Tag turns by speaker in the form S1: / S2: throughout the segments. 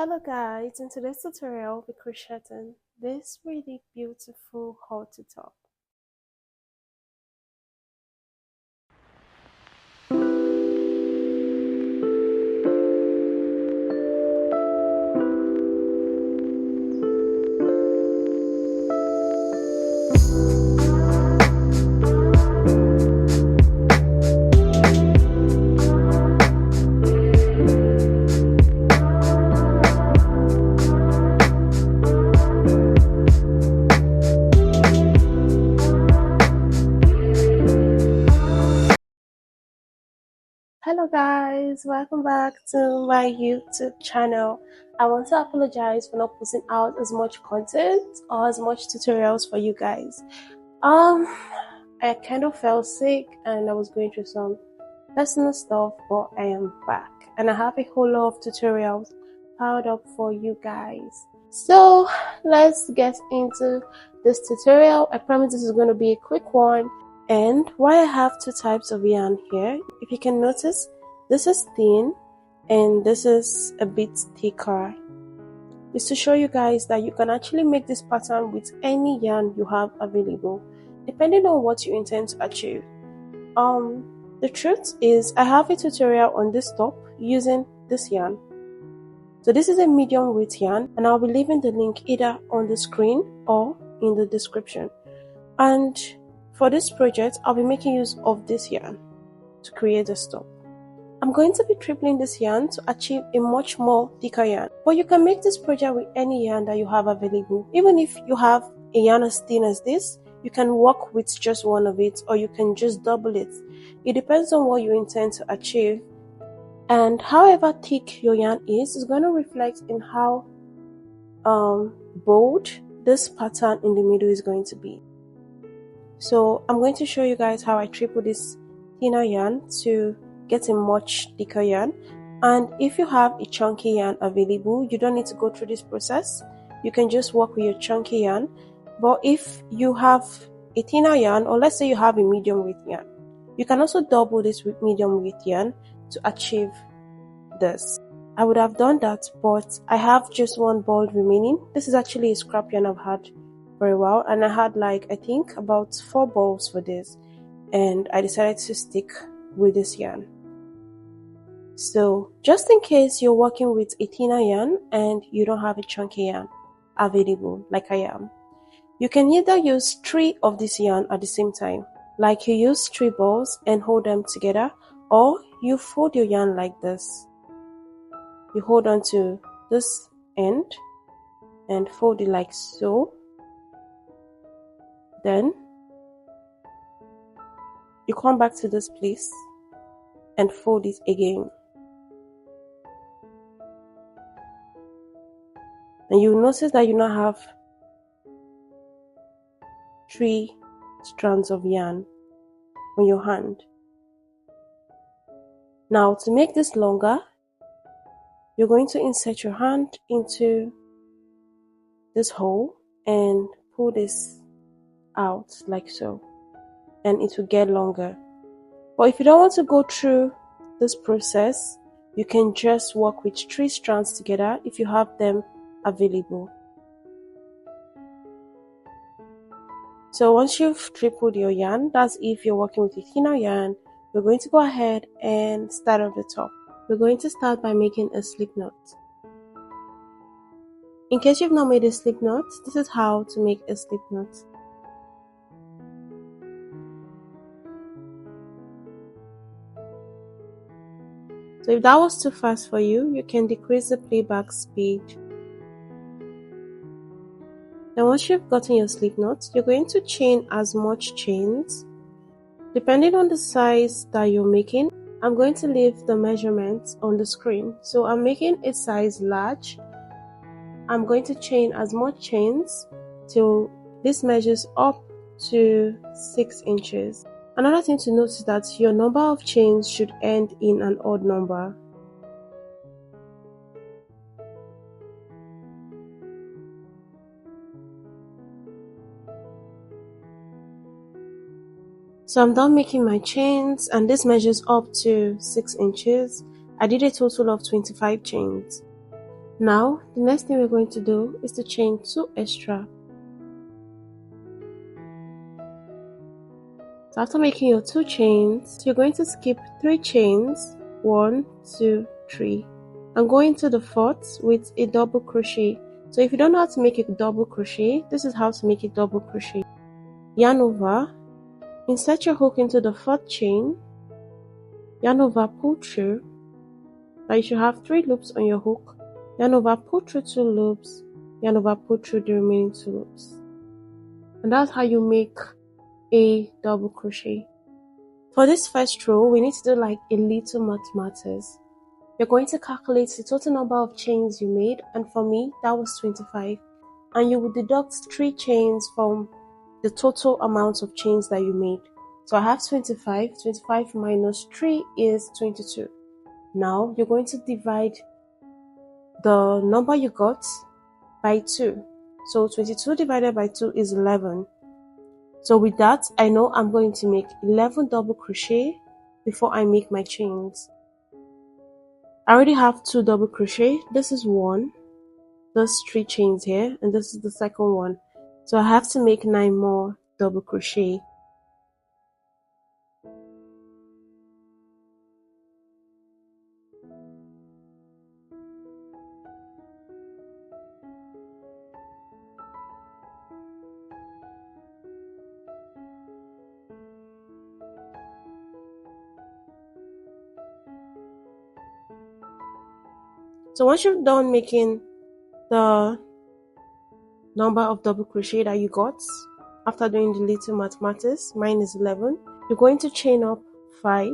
S1: Hello guys, in today's tutorial we'll be crocheting this really beautiful halter top. Hello guys, welcome back to my YouTube channel. I want to apologize for not putting out as much content or as much tutorials for you guys. I kind of felt sick and I was going through some personal stuff, but I am back and I have a whole lot of tutorials piled up for you guys. So let's get into this tutorial. I promise this is going to be a quick one. And why I have two types of yarn here, if you can notice, this is thin and this is a bit thicker. It's to show you guys that you can actually make this pattern with any yarn you have available, depending on what you intend to achieve. The truth is I have a tutorial on this top using this yarn. So this is a medium weight yarn and I'll be leaving the link either on the screen or in the description. And for this project, I'll be making use of this yarn to create this top. I'm going to be tripling this yarn to achieve a much more thicker yarn. But you can make this project with any yarn that you have available. Even if you have a yarn as thin as this, you can work with just one of it or you can just double it. It depends on what you intend to achieve. And however thick your yarn is going to reflect in how bold this pattern in the middle is going to be. So I'm going to show you guys how I triple this thinner yarn to get a much thicker yarn. And if you have a chunky yarn available, you don't need to go through this process. You can just work with your chunky yarn. But if you have a thinner yarn, or let's say you have a medium weight yarn, you can also double this with medium weight yarn to achieve this. I would have done that, but I have just one ball remaining. This is actually a scrap yarn I've had for a while, and I had I think about 4 balls for this, and I decided to stick with this yarn. So just in case you're working with a thinner yarn and you don't have a chunky yarn available like I am, you can either use 3 of this yarn at the same time, like you use 3 balls and hold them together, or you fold your yarn like this. You hold on to this end and fold it like so. Then you come back to this place and fold it again. And you'll notice that you now have 3 strands of yarn on your hand. Now to make this longer, you're going to insert your hand into this hole and pull this out like so, and it will get longer. But if you don't want to go through this process, you can just work with 3 strands together if you have them available. So once you've tripled your yarn, that's if you're working with a thinner yarn, we're going to go ahead and start off the top. We're going to start by making a slip knot. In case you've not made a slip knot, this is how to make a slip knot. So if that was too fast for you, you can decrease the playback speed. Then once you've gotten your slip knot, you're going to chain as much chains. Depending on the size that you're making, I'm going to leave the measurements on the screen. So I'm making a size large. I'm going to chain as much chains till this measures up to 6 inches. Another thing to note is that your number of chains should end in an odd number. So I'm done making my chains, and this measures up to 6 inches. I did a total of 25 chains. Now the next thing we're going to do is to chain 2 extra. So after making your 2 chains, you're going to skip 3 chains, 1, 2, 3, and go into the 4th with a double crochet. So if you don't know how to make a double crochet, this is how to make a double crochet. Yarn over, insert your hook into the 4th chain, yarn over, pull through. Now you should have 3 loops on your hook. Yarn over, pull through 2 loops, yarn over, pull through the remaining 2 loops. And that's how you make a double crochet. For this first row, we need to do like a little mathematics. You're going to calculate the total number of chains you made, and for me that was 25, and you will deduct 3 chains from the total amount of chains that you made. So I have 25 minus 3 is 22. Now you're going to divide the number you got by 2. So 22 divided by 2 is 11. So with that, I know I'm going to make 11 double crochet before I make my chains. I already have 2 double crochet. This is one, there's 3 chains here, and this is the second one. So I have to make 9 more double crochet. So once you're done making the number of double crochet that you got, after doing the little mathematics, mine is 11, you're going to chain up 5.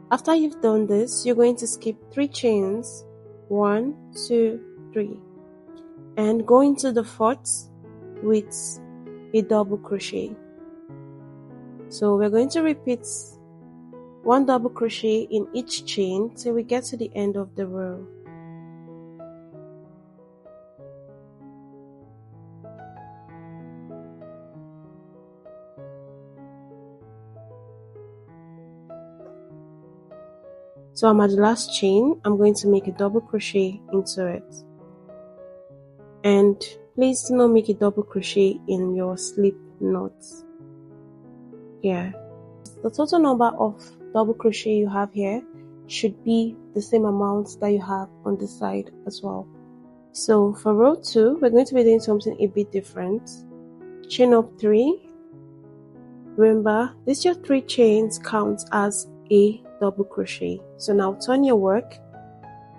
S1: After you've done this, you're going to skip 3 chains, 1, 2, 3, and go into the 4th with a double crochet. So we're going to repeat 1 double crochet in each chain till we get to the end of the row. So I'm at the last chain. I'm going to make a double crochet into it. And please do not make a double crochet in your slip knots. Here. The total number of double crochet you have here should be the same amount that you have on the side as well. So for row 2, we're going to be doing something a bit different. Chain up 3. Remember, these your 3 chains count as a double crochet. So now turn your work.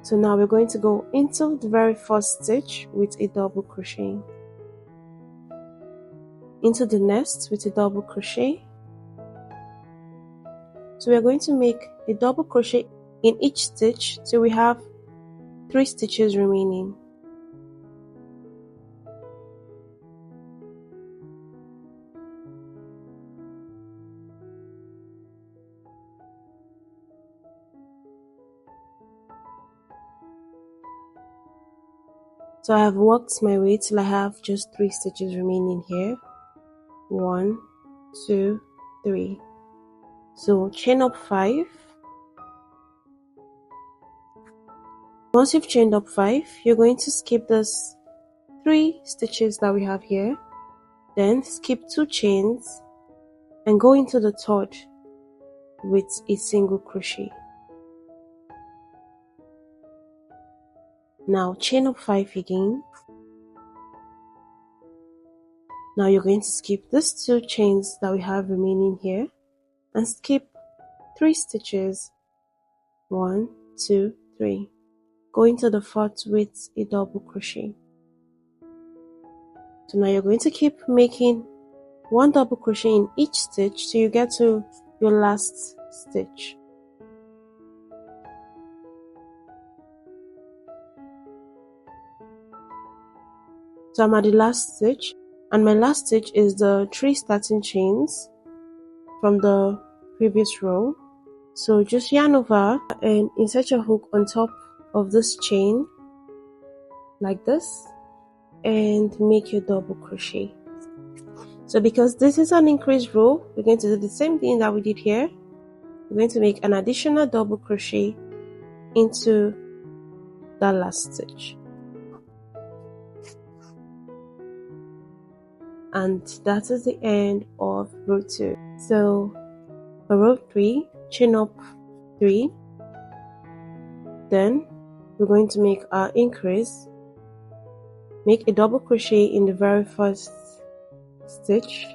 S1: So now we're going to go into the very first stitch with a double crochet, into the next with a double crochet. So we are going to make a double crochet in each stitch till we have 3 stitches remaining. So I have worked my way till I have just 3 stitches remaining here. 1, 2, 3. So chain up 5. Once you've chained up 5, you're going to skip this 3 stitches that we have here, then skip 2 chains and go into the 3rd with a single crochet. Now chain up 5 again. Now you're going to skip these 2 chains that we have remaining here and skip 3 stitches. 1, 2, 3. Go into the 4th with a double crochet. So now you're going to keep making 1 double crochet in each stitch till you get to your last stitch. So I'm at the last stitch, and my last stitch is the 3 starting chains from the previous row. So just yarn over and insert your hook on top of this chain like this and make your double crochet. So because this is an increased row, we're going to do the same thing that we did here. we're going to make an additional double crochet into that last stitch, and that is the end of row 2. So for row 3, chain up 3, then we're going to make our increase, make a double crochet in the very first stitch,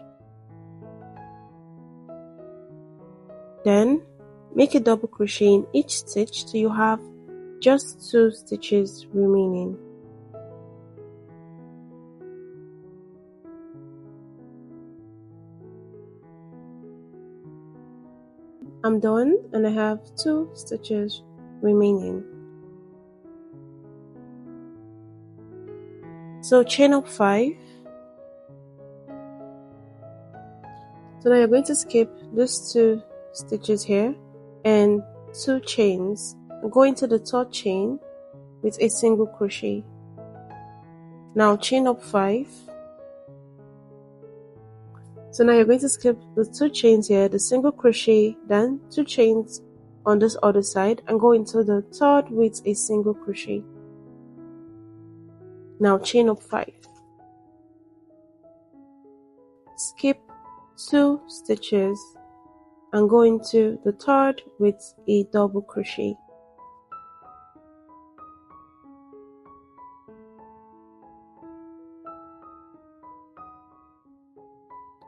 S1: then make a double crochet in each stitch till you have just 2 stitches remaining. I'm done and I have 2 stitches remaining. So chain up 5. So now you're going to skip these 2 stitches here and 2 chains. Go into the 3rd chain with a single crochet. Now chain up 5. So now you're going to skip the 2 chains here, the single crochet, then 2 chains on this other side, and go into the 3rd with a single crochet. Now chain up 5. Skip 2 stitches and go into the 3rd with a double crochet.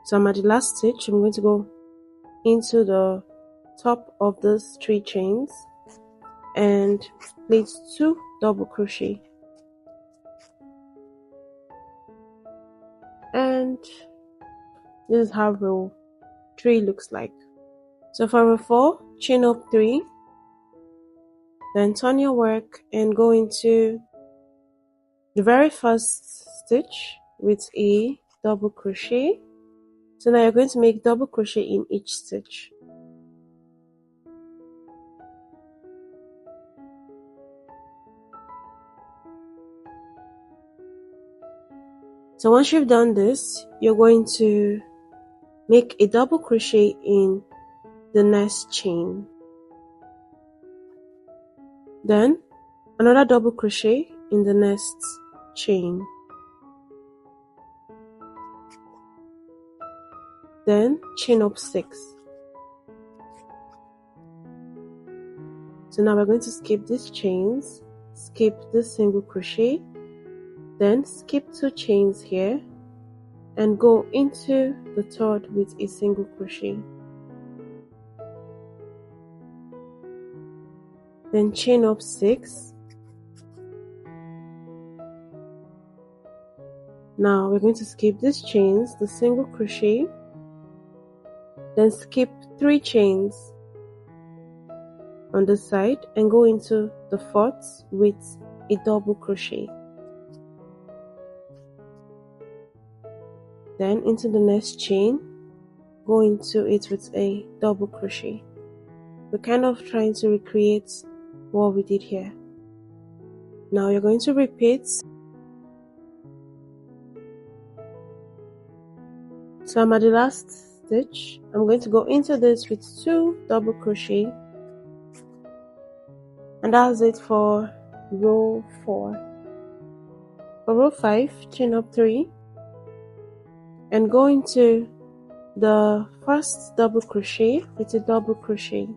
S1: So I'm at the last stitch. I'm going to go into the top of those 3 chains and place 2 double crochet, and this is how row 3 looks like. So for row 4, chain up 3, then turn your work and go into the very first stitch with a double crochet. So now you're going to make double crochet in each stitch. So once you've done this, you're going to make a double crochet in the next chain, then another double crochet in the next chain, then chain up 6. So now we're going to skip these chains, skip this single crochet, then skip 2 chains here and go into the 3rd with a single crochet, then chain up 6. Now we're going to skip these chains, the single crochet, then skip 3 chains on the side and go into the 4th with a double crochet, then into the next chain, go into it with a double crochet. We're kind of trying to recreate what we did here. Now you're going to repeat. So I'm at the last stitch. I'm going to go into this with 2 double crochet, and that's it for row 4. For row 5, chain up 3 and go into the first double crochet with a double crochet.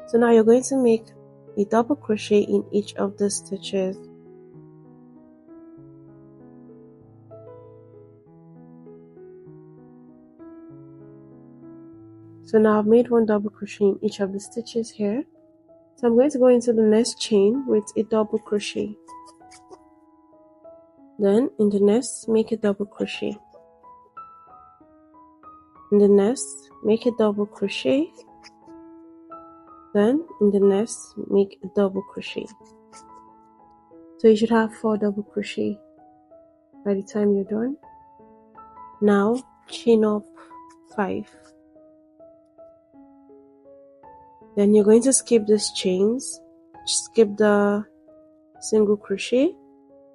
S1: So now you're going to make a double crochet in each of the stitches. So now I've made 1 double crochet in each of the stitches here. So I'm going to go into the next chain with a double crochet. Then in the next, make a double crochet. In the next, make a double crochet. Then in the next, make a double crochet. So you should have 4 double crochet by the time you're done. Now chain up 5. Then you're going to skip these chains, skip the single crochet,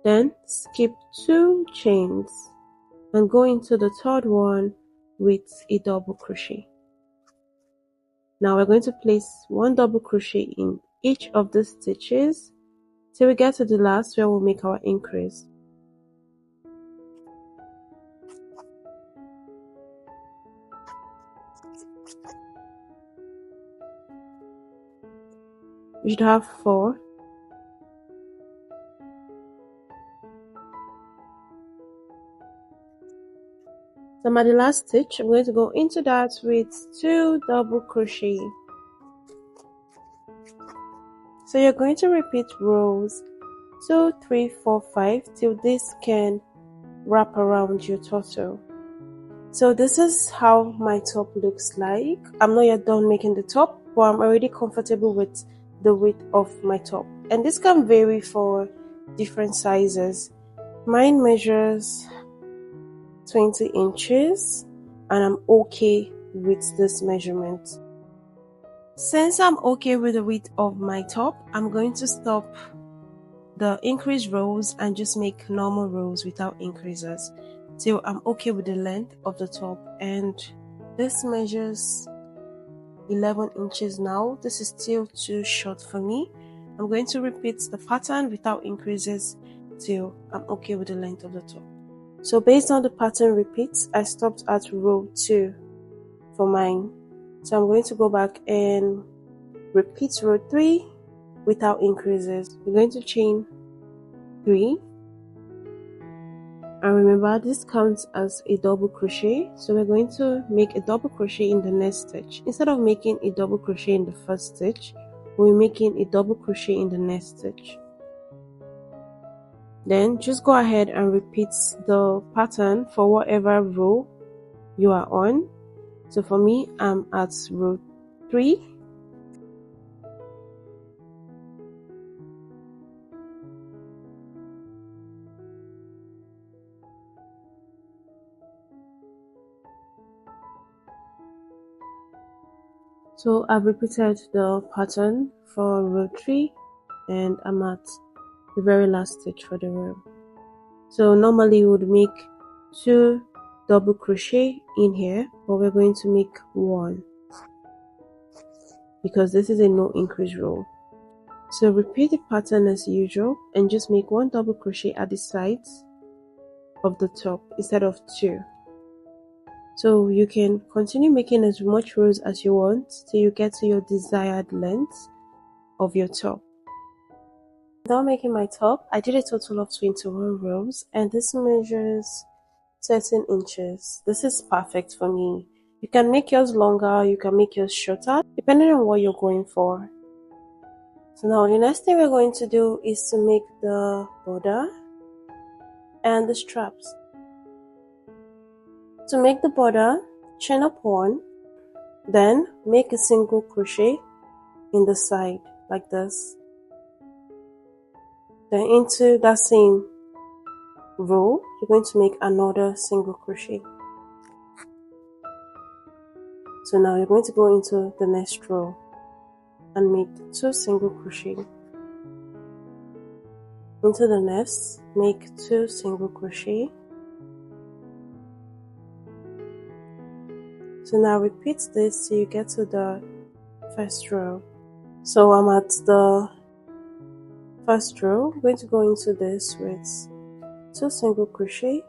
S1: then skip 2 chains and go into the 3rd one with a double crochet. Now we're going to place one double crochet in each of the stitches till we get to the last where we'll make our increase. You should have 4. So I'm at the last stitch. I'm going to go into that with 2 double crochet. So you're going to repeat rows 2, 3, 4, 5 till this can wrap around your torso. So this is how my top looks like. I'm not yet done making the top, but I'm already comfortable with the width of my top. And this can vary for different sizes. Mine measures 20 inches and I'm okay with this measurement. Since I'm okay with the width of my top, I'm going to stop the increased rows and just make normal rows without increases till I'm okay with the length of the top. And this measures 11 inches now. This is still too short for me. I'm going to repeat the pattern without increases till I'm okay with the length of the top. So based on the pattern repeats, I stopped at row 2 for mine. So I'm going to go back and repeat row 3 without increases. We're going to chain 3. And remember, this counts as a double crochet, so we're going to make a double crochet in the next stitch. Instead of making a double crochet in the first stitch, we're making a double crochet in the next stitch. Then just go ahead and repeat the pattern for whatever row you are on. So for me, I'm at row 3. So I've repeated the pattern for row 3 and I'm at the very last stitch for the row. So normally you would make 2 double crochet in here, but we're going to make 1 because this is a no increase row. So repeat the pattern as usual and just make 1 double crochet at the sides of the top instead of 2. So you can continue making as much rows as you want till you get to your desired length of your top. Without making my top, I did a total of 21 rows and this measures 13 inches. This is perfect for me. You can make yours longer, you can make yours shorter, depending on what you're going for. So now the next thing we're going to do is to make the border and the straps. To make the border, chain up 1, then make a single crochet in the side like this. Then into that same row, you're going to make another single crochet. So now you're going to go into the next row and make 2 single crochet. Into the next, make 2 single crochet. So now repeat this till you get to the first row. So I'm at the first row. I'm going to go into this with 2 single crochet.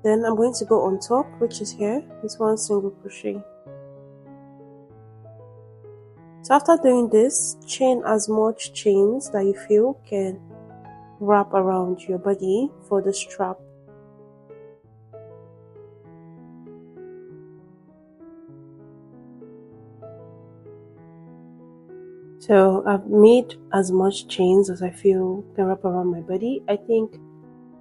S1: Then I'm going to go on top, which is here, with 1 single crochet. So after doing this, chain as much chains that you feel can wrap around your body for the strap. So I've made as much chains as I feel can wrap around my body. I think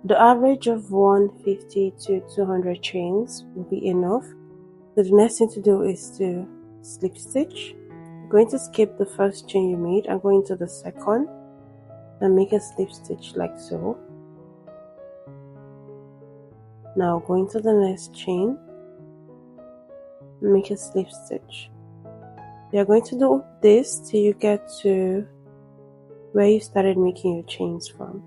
S1: the average of 150 to 200 chains will be enough. So the next thing to do is to slip stitch. I'm going to skip the first chain you made and go into the second and make a slip stitch like so. Now go into the next chain and make a slip stitch. You're going to do this till you get to where you started making your chains from.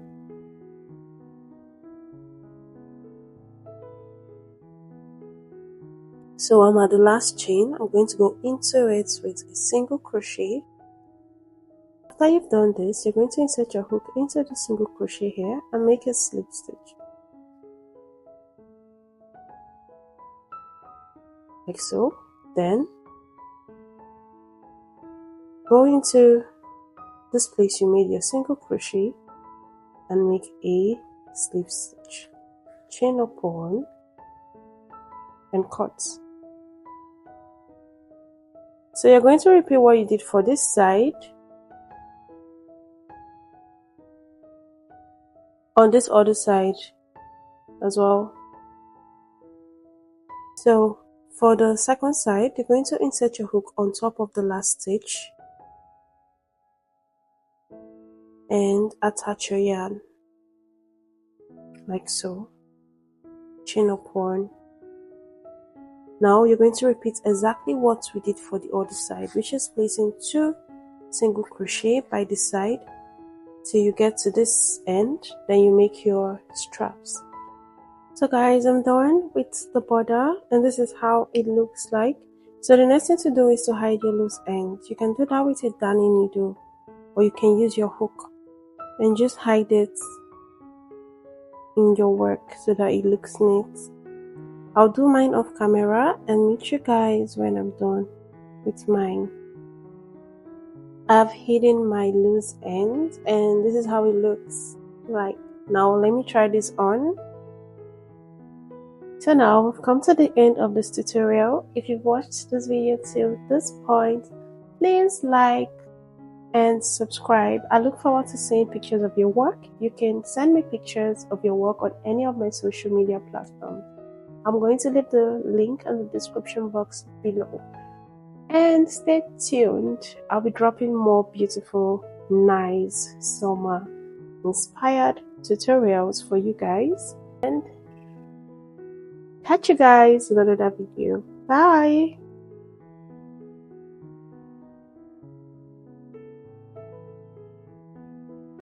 S1: So So I'm at the last chain. I'm going to go into it with a single crochet. After you've done this, you're going to insert your hook into the single crochet here and make a slip stitch. Like so. Then go into this place you made your single crochet and make a slip stitch. Chain up one and cut. So you're going to repeat what you did for this side on this other side as well. So for the second side, you're going to insert your hook on top of the last stitch and attach your yarn like so. Chain up one. Now you're going to repeat exactly what we did for the other side, which is placing 2 single crochet by the side till you get to this end. Then you make your straps. So guys, I'm done with the border and this is how it looks like. So the next thing to do is to hide your loose ends. You can do that with a darning needle or you can use your hook and just hide it in your work so that it looks neat. I'll do mine off camera and meet you guys when I'm done with mine. I've hidden my loose ends and this is how it looks like. Now let me try this on. So now we've come to the end of this tutorial. If you've watched this video till this point, please like and subscribe. I look forward to seeing pictures of your work. You can send me pictures of your work on any of my social media platforms. I'm going to leave the link in the description box below. And stay tuned. I'll be dropping more beautiful, nice, summer inspired tutorials for you guys. And catch you guys in another video. Bye!